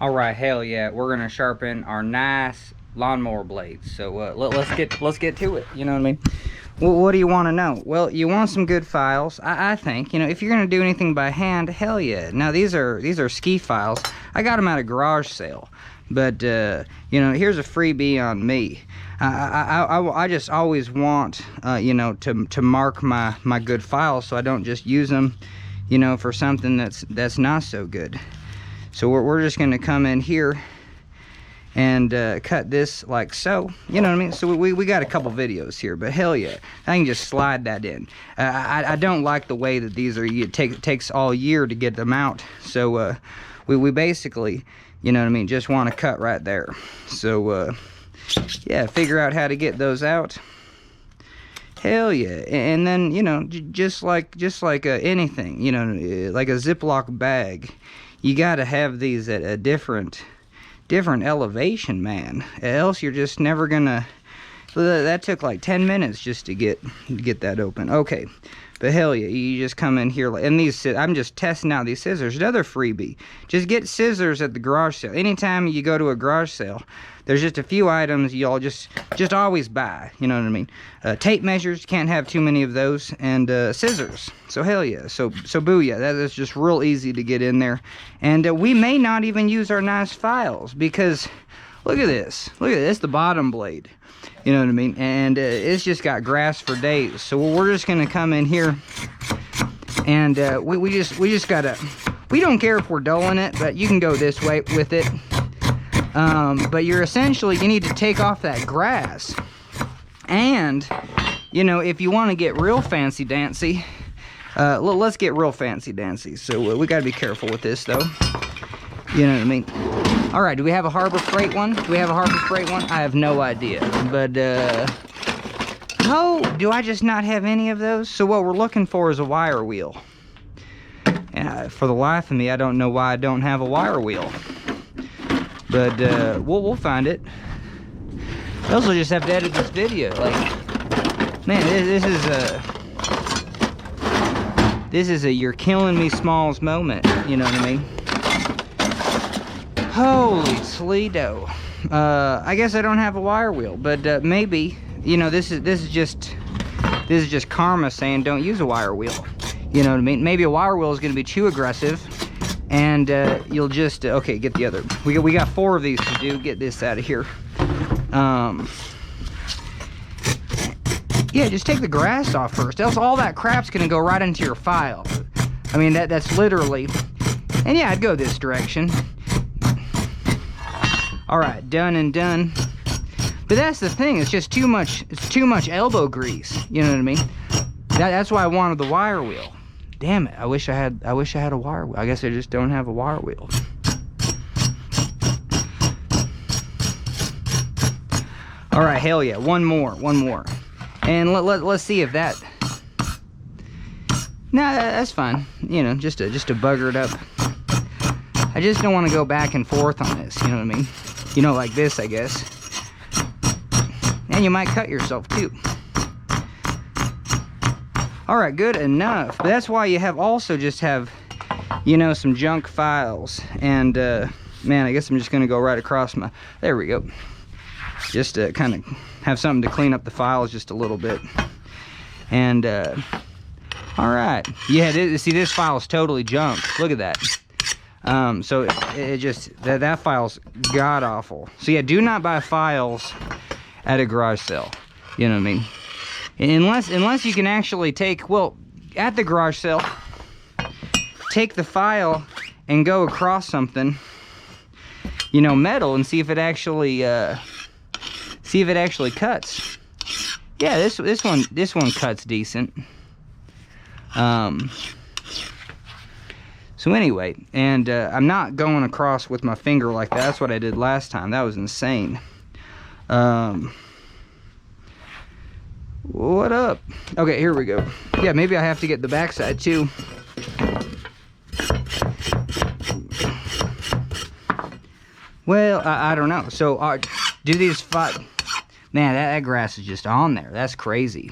All right, hell yeah, we're gonna sharpen our nice lawnmower blades. So let's get to it. You know what I mean? Well, what do you want to know? Well, you want some good files. I think, you know, if you're gonna do anything by hand, hell yeah. Now these are ski files. I got them at a garage sale, but you know, here's a freebie on me. I just always want you know, to mark my good files, so I don't just use them, you know, for something that's not so good. So we're just going to come in here and cut this like so, you know what I mean? So we got a couple videos here, but hell yeah, I can just slide that in. I don't like the way that these are, it takes all year to get them out. So we basically, you know what I mean, just want to cut right there. So yeah, figure out how to get those out. Hell yeah. And then, you know, just like anything, you know, like a Ziploc bag, you got to have these at a different elevation, man, else you're just never gonna. That took like 10 minutes just to get that open. Okay, but hell yeah, you just come in here, and these, I'm just testing out these scissors. Another freebie, just get scissors at the garage sale. Anytime you go to a garage sale, there's just a few items y'all just always buy, you know what I mean? Tape measures, can't have too many of those, and scissors. So hell yeah, so booyah, that is just real easy to get in there. And we may not even use our nice files, because look at this, the bottom blade, you know what I mean? And it's just got grass for days. So we're just gonna come in here, and we just gotta, we don't care if we're dulling it, but you can go this way with it. But you need to take off that grass. And, you know, if you want to get real fancy dancy, let's get real fancy dancy. So we got to be careful with this, though. You know what I mean? All right, do we have a Harbor Freight one? I have no idea. But, oh, do I just not have any of those? So what we're looking for is a wire wheel. For the life of me, I don't know why I don't have a wire wheel. But we'll find it. I also just have to edit this video. Like, man, this is a you're killing me Smalls moment. You know what I mean? Holy Toledo. I guess I don't have a wire wheel, but maybe, you know, this is just karma saying don't use a wire wheel. You know what I mean? Maybe a wire wheel is going to be too aggressive. And you'll just okay, get the other. We got 4 of these to do. Get this out of here. Yeah, just take the grass off first. Else all that crap's gonna go right into your file. I mean, that's literally. And yeah, I'd go this direction. All right, done and done. But that's the thing. It's just too much. It's too much elbow grease. You know what I mean? That's why I wanted the wire wheel. Damn it, I wish I had a wire wheel. I guess I just don't have a wire wheel. All right, hell yeah, one more. And let's see if that. Nah, that's fine. You know, just to bugger it up. I just don't want to go back and forth on this, you know what I mean? You know, like this, I guess. And you might cut yourself too. All right, good enough. But that's why you just have, you know, some junk files. And, man, I guess I'm just going to go right across my, there we go. Just to kind of have something to clean up the files just a little bit. And, all right. Yeah, see, this file is totally junk. Look at that. So it just, that file's god-awful. So, yeah, do not buy files at a garage sale. You know what I mean? Unless you can actually take, well, at the garage sale, take the file and go across something, you know, metal, and see if it actually cuts. Yeah, this one cuts decent. So anyway, and I'm not going across with my finger like that. That's what I did last time. That was insane. What up? Okay, here we go. Yeah, maybe I have to get the backside too. Well, I don't know. So, do these five... Man, that grass is just on there. That's crazy.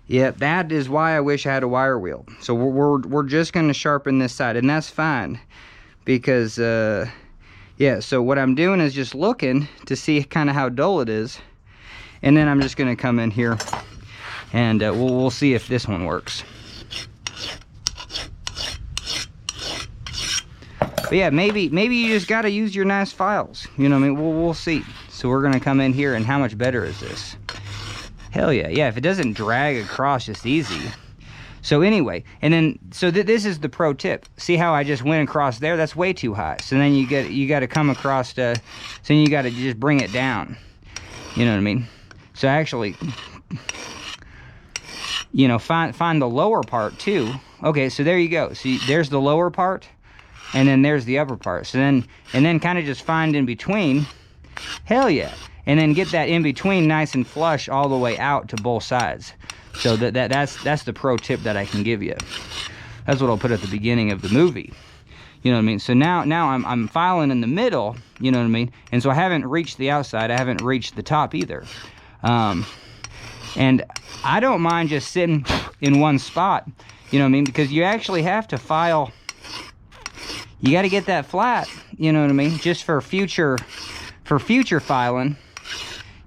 Yep, that is why I wish I had a wire wheel. So we're just going to sharpen this side, and that's fine. Because, Yeah, so what I'm doing is just looking to see kind of how dull it is. And then I'm just gonna come in here and we'll see if this one works. But yeah, maybe you just gotta use your nice files. You know what I mean? We'll see. So we're gonna come in here, and how much better is this? Hell yeah, yeah, if it doesn't drag across just easy. So anyway, and then, so this is the pro tip. See how I just went across there? That's way too high. So then you gotta come across so then you gotta just bring it down. You know what I mean? So actually, you know, find the lower part too. Okay, so there you go. See, there's the lower part, and then there's the upper part. So then, and then kind of just find in between. Hell yeah. And then get that in between nice and flush all the way out to both sides. So that's the pro tip that I can give you. That's what I'll put at the beginning of the movie. You know what I mean? So now I'm filing in the middle, you know what I mean? And so I haven't reached the outside, I haven't reached the top either. And I don't mind just sitting in one spot, you know what I mean? Because you actually have to file, you got to get that flat, you know what I mean? Just for future filing.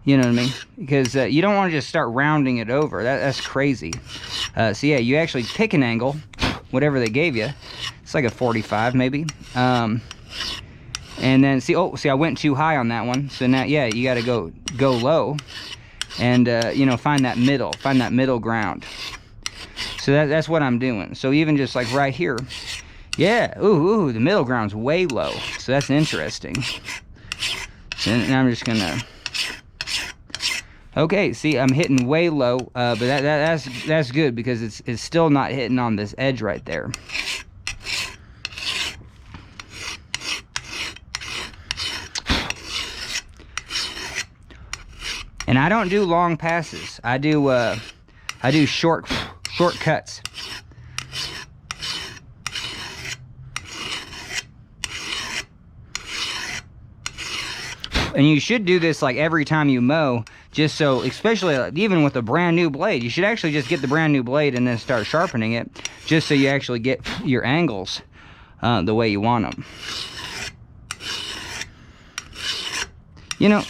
You know what I mean? Because you don't want to just start rounding it over. That's crazy. So yeah, you actually pick an angle, whatever they gave you. It's like a 45 maybe. And then see, I went too high on that one. So now, yeah, you got to go low, and you know, find that middle ground. So that's what I'm doing. So even just like right here, yeah, ooh, the middle ground's way low. So that's interesting. And I'm just gonna. Okay, see, I'm hitting way low, but that's good because it's still not hitting on this edge right there. And I don't do long passes. I do short cuts. And you should do this like every time you mow, just so, especially even with a brand new blade, you should actually just get the brand new blade and then start sharpening it, just so you actually get your angles the way you want them. You know,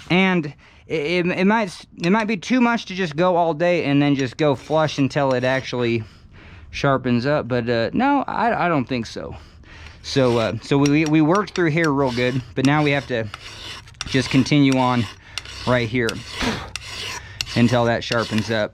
and it might be too much to just go all day and then just go flush until it actually sharpens up, but no, I don't think so. So we worked through here real good, but now we have to just continue on right here until that sharpens up.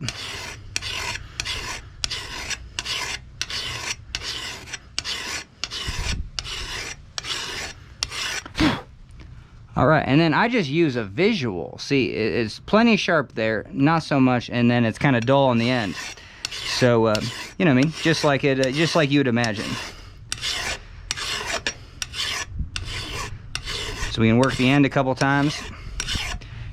All right, and then I just use a visual. See, it's plenty sharp there, not so much, and then it's kind of dull on the end. So, you know what I mean? Just like you would imagine. So we can work the end a couple times,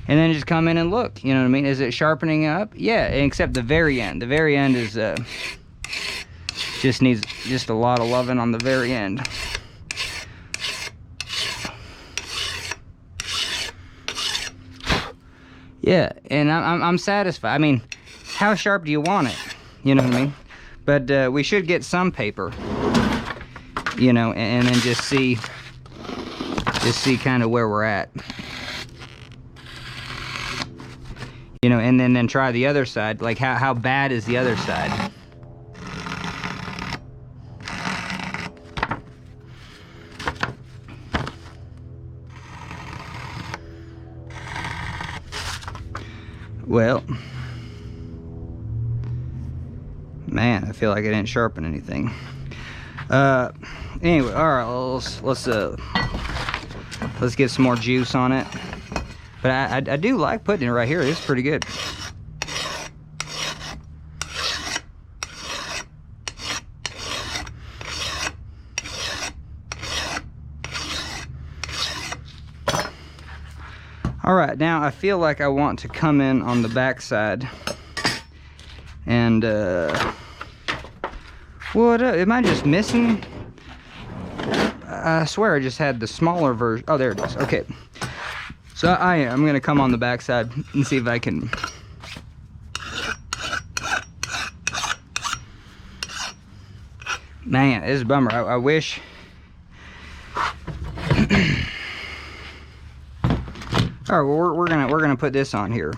and then just come in and look, you know what I mean? Is it sharpening up? Yeah, except the very end. The very end is, just needs just a lot of loving on the very end. Yeah, and I'm satisfied. I mean, how sharp do you want it? You know what I mean? But we should get some paper, you know, and then just see kind of where we're at. You know, and then try the other side. Like how bad is the other side? Well, man, I feel like I didn't sharpen anything. Anyway, all right, let's get some more juice on it. But I do like putting it right here. It's pretty good. All right, now I feel like I want to come in on the back side and what am I just missing? I swear I just had the smaller version. Oh, there it is. Okay, so I'm gonna come on the back side and see if I can. Man, this is a bummer. I wish All right, well, we're gonna put this on here.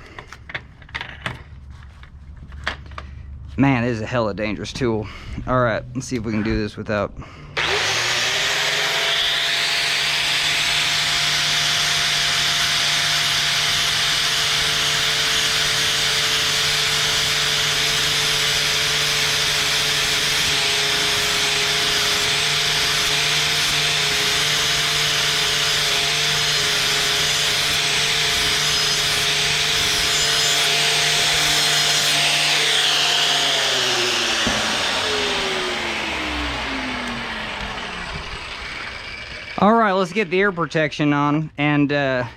Man, this is a hella dangerous tool. All right, let's see if we can do this without. All right, let's get the ear protection on, and I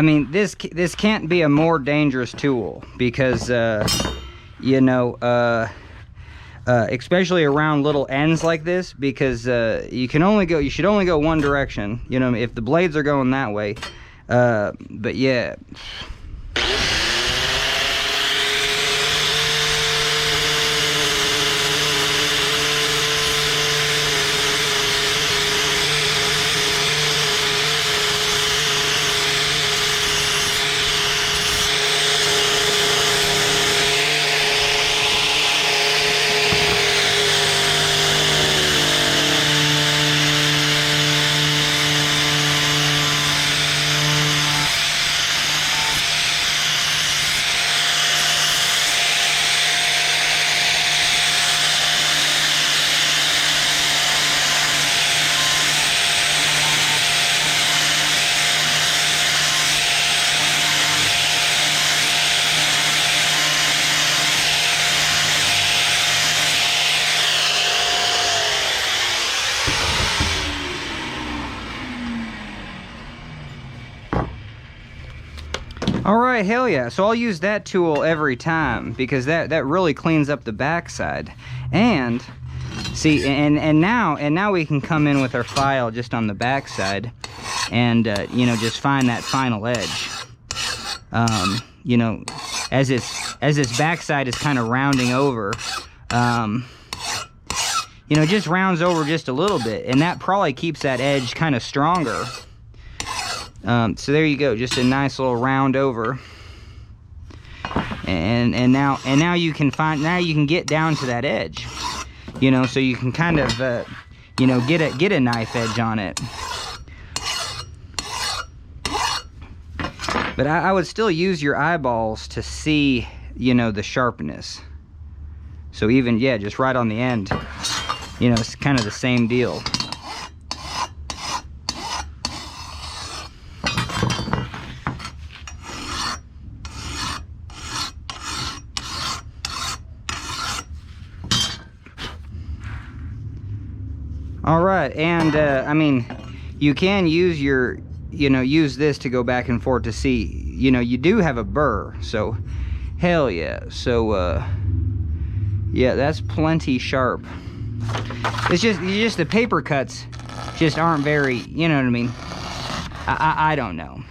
mean, this can't be a more dangerous tool because you know, especially around little ends like this, because you should only go one direction. You know, if the blades are going that way, but yeah. All right, hell yeah. So I'll use that tool every time because that really cleans up the backside. And see, and now we can come in with our file just on the backside and you know, just find that final edge. You know, as its backside is kind of rounding over, you know, just rounds over just a little bit, and that probably keeps that edge kind of stronger. So there you go, just a nice little round over, and now you can get down to that edge, you know, so you can kind of you know, get a knife edge on it. But I would still use your eyeballs to see, you know, the sharpness. So even, yeah, just right on the end, you know, it's kind of the same deal. All right, and I mean, you can use use this to go back and forth to see, you know, you do have a burr, so hell yeah. So yeah, that's plenty sharp. It's just the paper cuts just aren't very, you know what I mean. I don't know.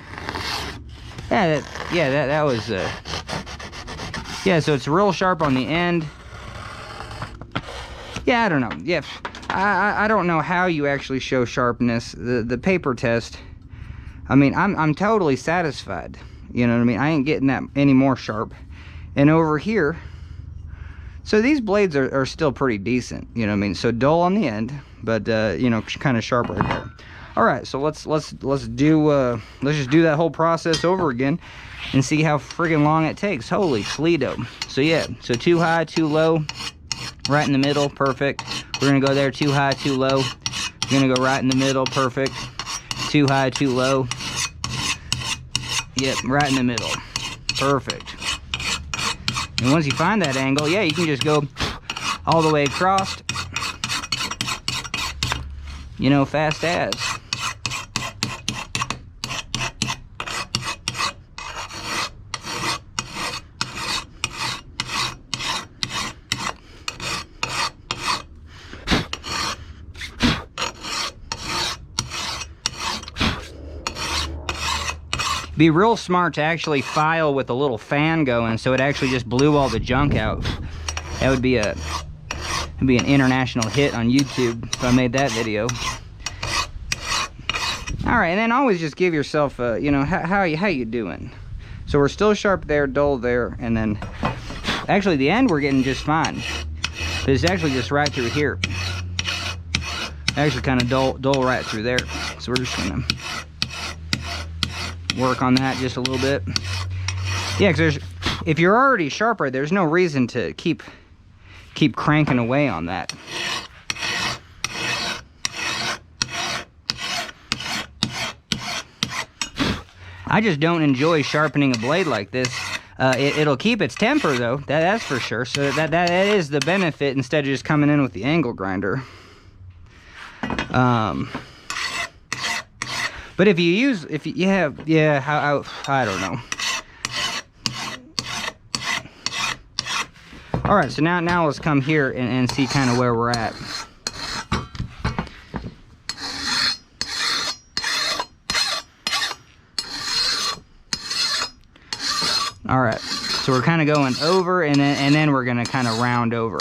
Yeah, that was yeah. So it's real sharp on the end. Yeah, I don't know. Yeah. I don't know how you actually show sharpness. The paper test, I mean, I'm totally satisfied. You know what I mean? I ain't getting that any more sharp. And over here, so these blades are still pretty decent. You know what I mean? So dull on the end, but you know, kind of sharp right there. All right, so let's just do that whole process over again and see how friggin' long it takes. Holy Toledo! So yeah, so too high, too low. Right in the middle, perfect. We're gonna go there, too high, too low. We're gonna go right in the middle, perfect. Too high, too low. Yep, right in the middle, perfect. And once you find that angle, yeah, you can just go all the way across. You know, fast as. Be real smart to actually file with a little fan going, so it actually just blew all the junk out. That would be an international hit on YouTube if I made that video. All right, and then always just give yourself a, you know, how you doing. So we're still sharp there, dull there, and then actually the end we're getting just fine. But it's actually just right through here. Actually kind of dull right through there. So we're just gonna work on that just a little bit. Yeah, because if you're already sharper, there's no reason to keep cranking away on that. I just don't enjoy sharpening a blade like this. It'll keep its temper though, that's for sure. So that is the benefit instead of just coming in with the angle grinder. But if you have, I don't know. All right, so now let's come here and see kind of where we're at. All right, so we're kind of going over, and then we're gonna kind of round over,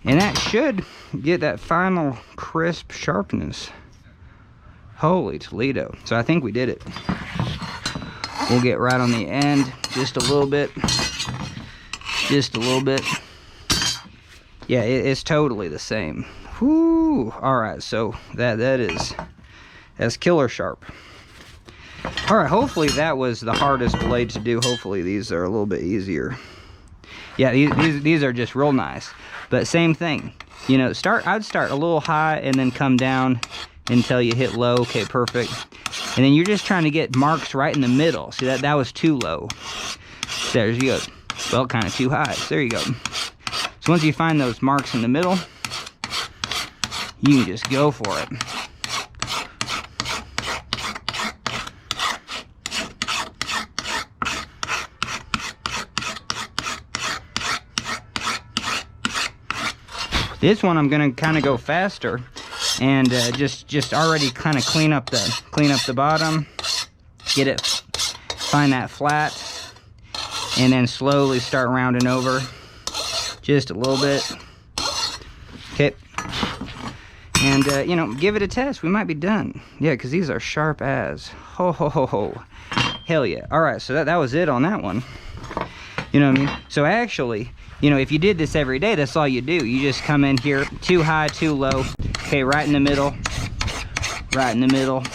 and that should get that final crisp sharpness. Holy Toledo! So I think we did it. We'll get right on the end, just a little bit, just a little bit. Yeah, it's totally the same. Whoo! All right, so that's killer sharp. All right, hopefully that was the hardest blade to do. Hopefully these are a little bit easier. Yeah, these are just real nice. But same thing, you know, I'd start a little high and then come down until you hit low. Okay, perfect. And then you're just trying to get marks right in the middle. See, that was too low. There you go. Well, kind of too high. So there you go. So once you find those marks in the middle, you can just go for it. This one I'm gonna kind of go faster, and just already kind of clean up the bottom, get it, find that flat, and then slowly start rounding over, just a little bit. Okay, and you know, give it a test. We might be done. Yeah, because these are sharp as ho ho ho ho. Hell yeah! All right, so that was it on that one. You know what I mean? So actually, you know, if you did this every day, that's all you do. You just come in here, too high, too low. Okay, right in the middle. Right in the middle.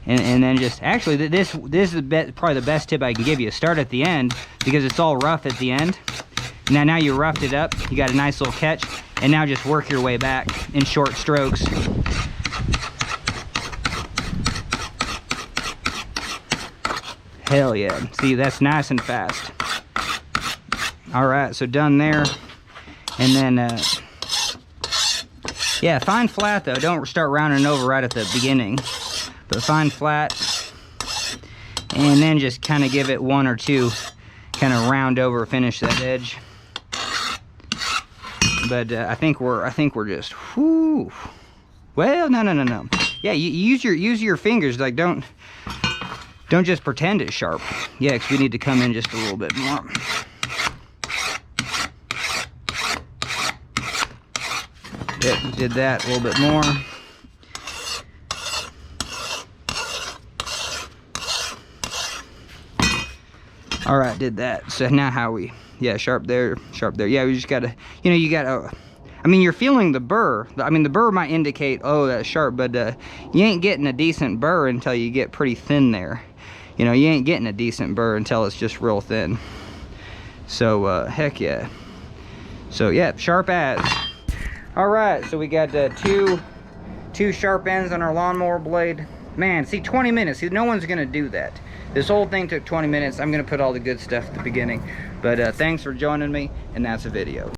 And then just, actually, this is probably the best tip I can give you. Start at the end, because it's all rough at the end. Now you roughed it up. You got a nice little catch. And now just work your way back in short strokes. Hell yeah. See, that's nice and fast. All right, so done there. And then, yeah, find flat though. Don't start rounding over right at the beginning. But find flat. And then just kind of give it one or two, kind of round over, finish that edge. But I think we're just, whoo. Well, no. Yeah, you use your fingers. Like, don't just pretend it's sharp. Yeah, because we need to come in just a little bit more. Yep, did that a little bit more. All right, did that. So now how we, yeah, sharp there, sharp there. Yeah, we just gotta, you know, you gotta, I mean, you're feeling the burr. I mean, the burr might indicate, oh, that's sharp, but you ain't getting a decent burr until you get pretty thin there. You know, you ain't getting a decent burr until it's just real thin. So, heck yeah. So, yeah, sharp as. All right, so we got two sharp ends on our lawnmower blade. Man, see, 20 minutes. See, no one's gonna do that. This whole thing took 20 minutes. I'm gonna put all the good stuff at the beginning. But thanks for joining me, and that's a video.